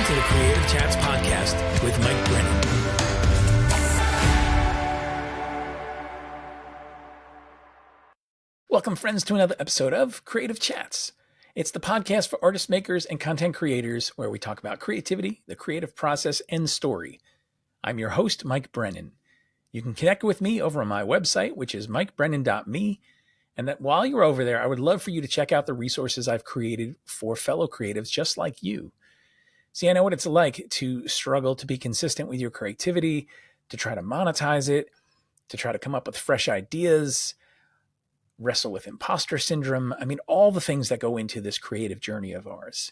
Welcome to the Creative Chats Podcast with Mike Brennan. Welcome, friends, to another episode of Creative Chats. It's the podcast for artists, makers, and content creators where we talk about creativity, the creative process, and story. I'm your host, Mike Brennan. You can connect with me over on my website, which is mikebrennan.me. And that while you're over there, I would love for you to check out the resources I've created for fellow creatives just like you. See, I know what it's like to struggle to be consistent with your creativity, to try to monetize it, to try to come up with fresh ideas, wrestle with imposter syndrome. I mean, all the things that go into this creative journey of ours.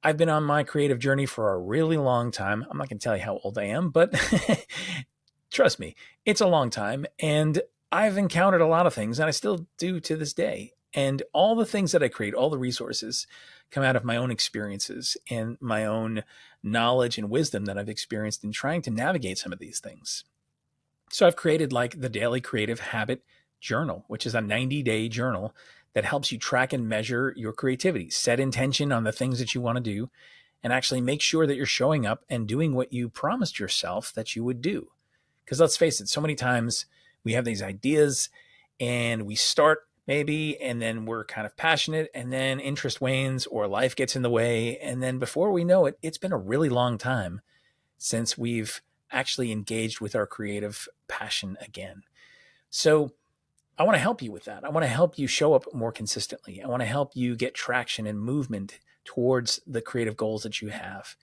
I've been on my creative journey for a really long time. I'm not going to tell you how old I am, but trust me, it's a long time. And I've encountered a lot of things, and I still do to this day. And all the things that I create, all the resources come out of my own experiences and my own knowledge and wisdom that I've experienced in trying to navigate some of these things. So I've created like the Daily Creative Habit Journal, which is a 90-day journal that helps you track and measure your creativity, set intention on the things that you want to do, and actually make sure that you're showing up and doing what you promised yourself that you would do. Because let's face it, so many times we have these ideas and we start maybe, and then we're kind of passionate, and then interest wanes or life gets in the way. And then before we know it, it's been a really long time since we've actually engaged with our creative passion again. So I want to help you with that. I want to help you show up more consistently. I want to help you get traction and movement towards the creative goals that you have.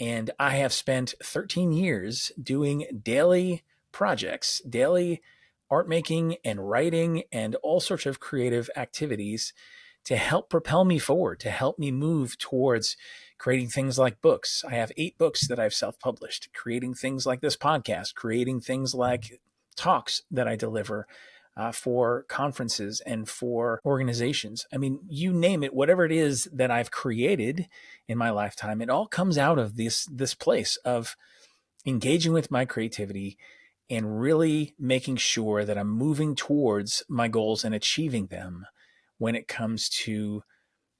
And I have spent 13 years doing daily projects, daily art making and writing and all sorts of creative activities to help propel me forward, to help me move towards creating things like books. I have 8 books that I've self-published, creating things like this podcast, creating things like talks that I deliver for conferences and for organizations. I mean, you name it, whatever it is that I've created in my lifetime, it all comes out of this place of engaging with my creativity and really making sure that I'm moving towards my goals and achieving them when it comes to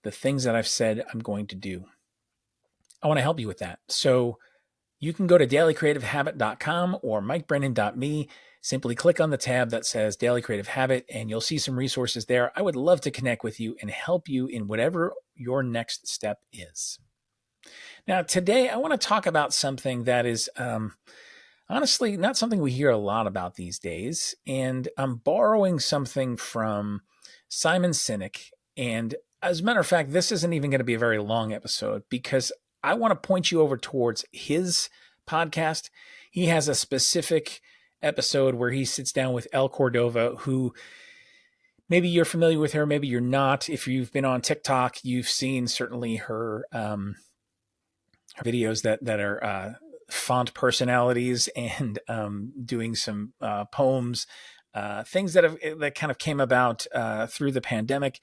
the things that I've said I'm going to do. I want to help you with that. So you can go to dailycreativehabit.com or mikebrennan.me. Simply click on the tab that says Daily Creative Habit, and you'll see some resources there. I would love to connect with you and help you in whatever your next step is. Now, today I want to talk about something that is honestly not something we hear a lot about these days. And I'm borrowing something from Simon Sinek. And as a matter of fact, this isn't even going to be a very long episode because I want to point you over towards his podcast. He has a specific episode where he sits down with Elle Cordova, who maybe you're familiar with her, maybe you're not. If you've been on TikTok, you've seen certainly her videos that are font personalities and doing some poems, things that kind of came about through the pandemic.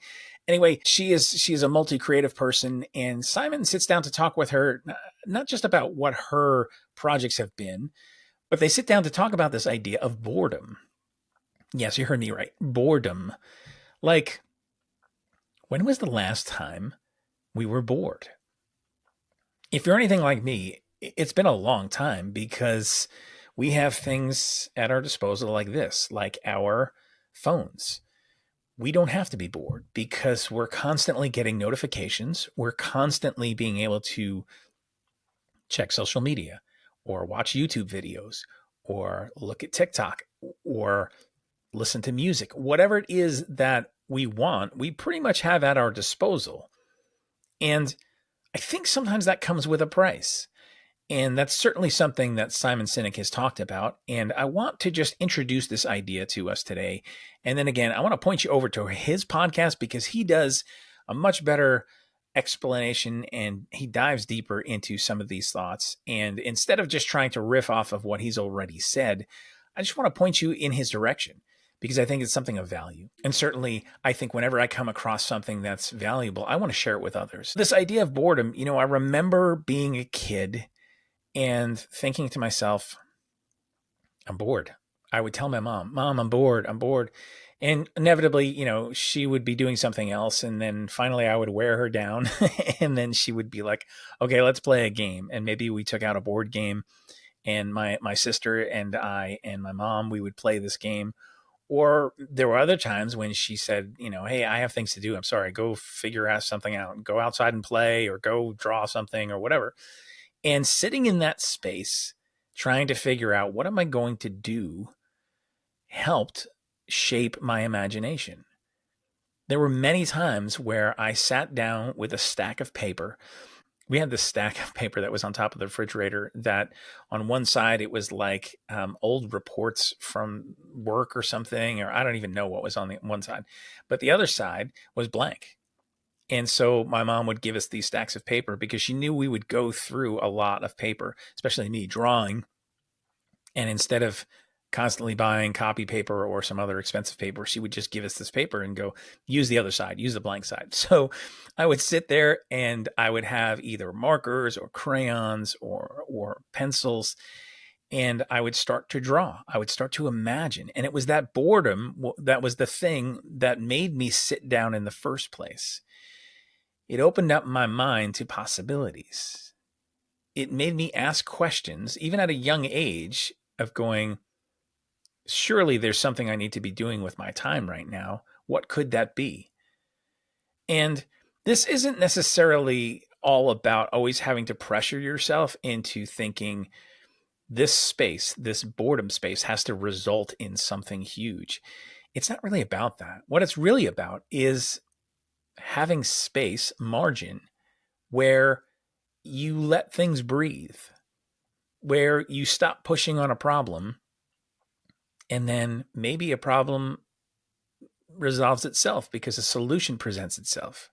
Anyway, she is a multi-creative person, and Simon sits down to talk with her, not just about what her projects have been, but they sit down to talk about this idea of boredom. Yes, you heard me right. Boredom. Like, when was the last time we were bored? If you're anything like me, it's been a long time because we have things at our disposal like this, like our phones. We don't have to be bored because we're constantly getting notifications. We're constantly being able to check social media or watch YouTube videos or look at TikTok or listen to music. Whatever it is that we want, we pretty much have at our disposal. And I think sometimes that comes with a price. And that's certainly something that Simon Sinek has talked about. And I want to just introduce this idea to us today. And then again, I want to point you over to his podcast because he does a much better explanation and he dives deeper into some of these thoughts. And instead of just trying to riff off of what he's already said, I just want to point you in his direction because I think it's something of value. And certainly, I think whenever I come across something that's valuable, I want to share it with others. This idea of boredom, I remember being a kid and thinking to myself, I'm bored. I would tell my mom, I'm bored. I'm bored. And inevitably, she would be doing something else. And then finally I would wear her down. And then she would be like, okay, let's play a game. And maybe we took out a board game, and my sister and I and my mom, we would play this game. Or there were other times when she said, hey, I have things to do. I'm sorry. Go figure out something out. Go outside and play, or go draw something, or whatever. And sitting in that space, trying to figure out what am I going to do, helped shape my imagination. There were many times where I sat down with a stack of paper. We had this stack of paper that was on top of the refrigerator that on one side, it was like old reports from work or something, or I don't even know what was on the one side, but the other side was blank. And so my mom would give us these stacks of paper because she knew we would go through a lot of paper, especially me drawing. And instead of constantly buying copy paper or some other expensive paper, she would just give us this paper and go, use the other side, use the blank side. So I would sit there and I would have either markers or crayons or pencils, and I would start to draw. I would start to imagine. And it was that boredom that was the thing that made me sit down in the first place. It opened up my mind to possibilities. It made me ask questions, even at a young age, of going, surely there's something I need to be doing with my time right now. What could that be? And this isn't necessarily all about always having to pressure yourself into thinking this space, this boredom space, has to result in something huge. It's not really about that. What it's really about is having space, margin, where you let things breathe, where you stop pushing on a problem, and then maybe a problem resolves itself because a solution presents itself.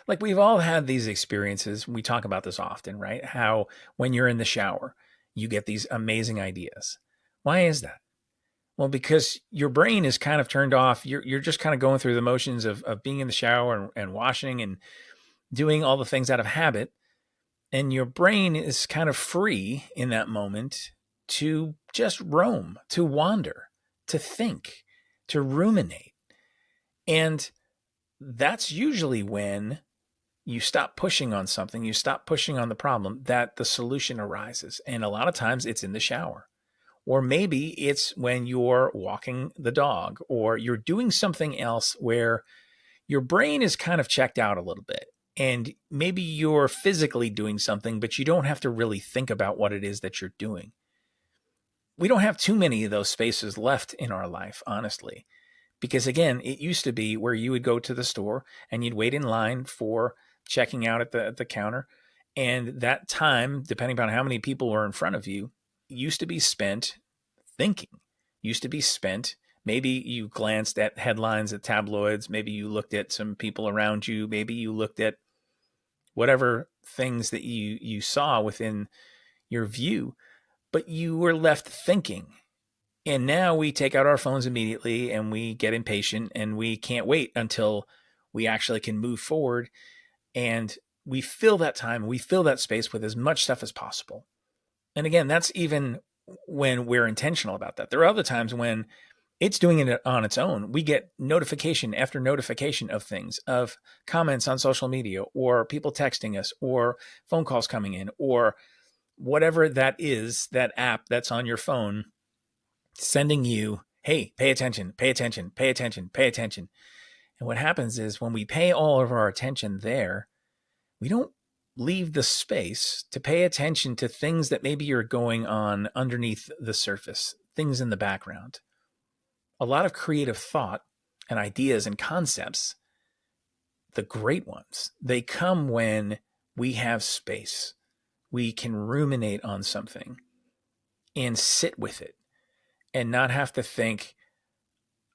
Like, we've all had these experiences. We talk about this often, right? How when you're in the shower, you get these amazing ideas. Why is that? Well, because your brain is kind of turned off. You're just kind of going through the motions of being in the shower and washing and doing all the things out of habit. And your brain is kind of free in that moment to just roam, to wander, to think, to ruminate. And that's usually when you stop pushing on something, you stop pushing on the problem, that the solution arises. And a lot of times it's in the shower. Or maybe it's when you're walking the dog, or you're doing something else where your brain is kind of checked out a little bit. And maybe you're physically doing something, but you don't have to really think about what it is that you're doing. We don't have too many of those spaces left in our life, honestly. Because again, it used to be where you would go to the store and you'd wait in line for checking out at the counter. And that time, depending on how many people were in front of you, used to be spent thinking, used to be spent. Maybe you glanced at headlines at tabloids. Maybe you looked at some people around you. Maybe you looked at whatever things that you saw within your view, but you were left thinking. And now we take out our phones immediately and we get impatient and we can't wait until we actually can move forward. And we fill that time, we fill that space with as much stuff as possible. And again, that's even when we're intentional about that. There are other times when it's doing it on its own. We get notification after notification of things, of comments on social media, or people texting us, or phone calls coming in, or whatever that is, that app that's on your phone sending you, hey, pay attention, pay attention, pay attention, pay attention. And what happens is when we pay all of our attention there, we don't leave the space to pay attention to things that maybe are going on underneath the surface, things in the background. A lot of creative thought and ideas and concepts, the great ones, they come when we have space. We can ruminate on something and sit with it and not have to think,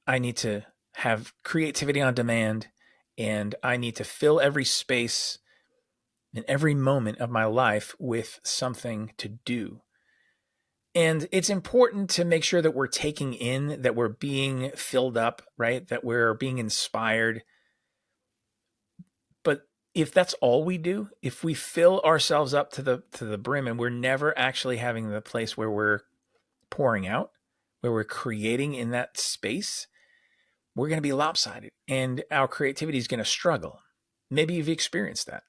I need to have creativity on demand and I need to fill every space in every moment of my life with something to do. And it's important to make sure that we're taking in, that we're being filled up, right? That we're being inspired. But if that's all we do, if we fill ourselves up to the brim and we're never actually having the place where we're pouring out, where we're creating in that space, we're going to be lopsided and our creativity is going to struggle. Maybe you've experienced that.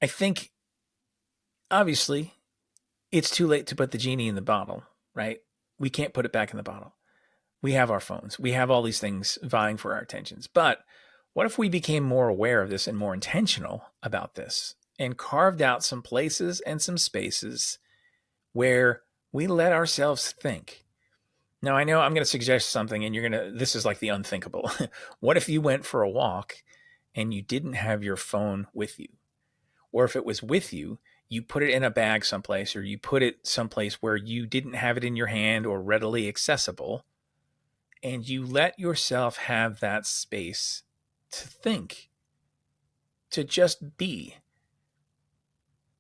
I think, obviously, it's too late to put the genie in the bottle, right? We can't put it back in the bottle. We have our phones. We have all these things vying for our attentions. But what if we became more aware of this and more intentional about this and carved out some places and some spaces where we let ourselves think? Now, I know I'm going to suggest something and this is like the unthinkable. What if you went for a walk and you didn't have your phone with you? Or if it was with you, you put it in a bag someplace, or you put it someplace where you didn't have it in your hand or readily accessible, and you let yourself have that space to think, to just be,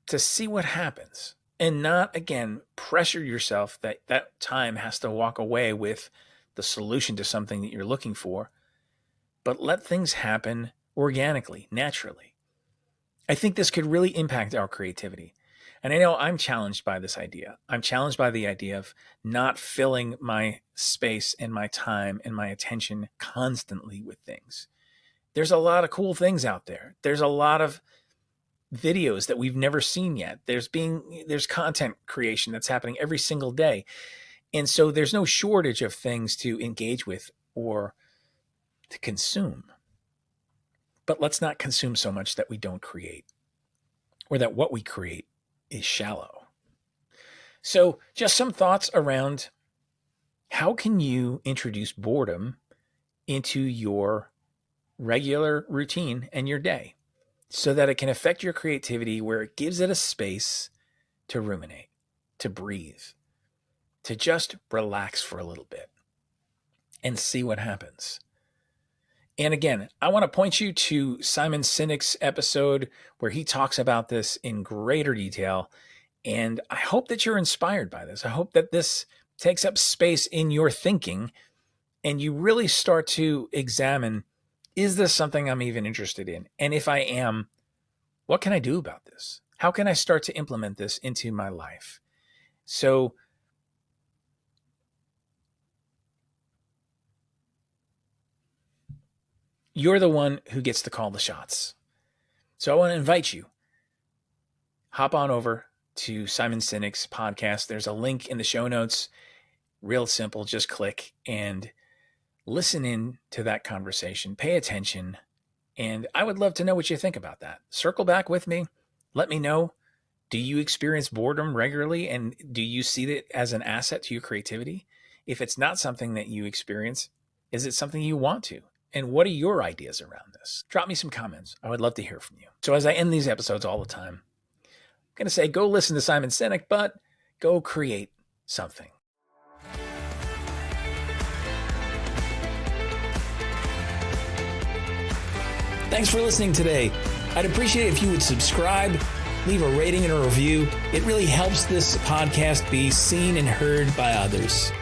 to see what happens, and not, again, pressure yourself that that time has to walk away with the solution to something that you're looking for, but let things happen organically, naturally. I think this could really impact our creativity. And I know I'm challenged by this idea. I'm challenged by the idea of not filling my space and my time and my attention constantly with things. There's a lot of cool things out there. There's a lot of videos that we've never seen yet. There's content creation that's happening every single day. And so there's no shortage of things to engage with or to consume. But let's not consume so much that we don't create, or that what we create is shallow. So just some thoughts around how can you introduce boredom into your regular routine and your day so that it can affect your creativity, where it gives it a space to ruminate, to breathe, to just relax for a little bit and see what happens. And again, I want to point you to Simon Sinek's episode where he talks about this in greater detail. And I hope that you're inspired by this. I hope that this takes up space in your thinking and you really start to examine, is this something I'm even interested in? And if I am, what can I do about this? How can I start to implement this into my life? So you're the one who gets to call the shots. So I want to invite you, hop on over to Simon Sinek's podcast. There's a link in the show notes. Real simple. Just click and listen in to that conversation. Pay attention. And I would love to know what you think about that. Circle back with me. Let me know. Do you experience boredom regularly? And do you see it as an asset to your creativity? If it's not something that you experience, is it something you want to? And what are your ideas around this? Drop me some comments. I would love to hear from you. So as I end these episodes all the time, I'm going to say, go listen to Simon Sinek, but go create something. Thanks for listening today. I'd appreciate it if you would subscribe, leave a rating and a review. It really helps this podcast be seen and heard by others.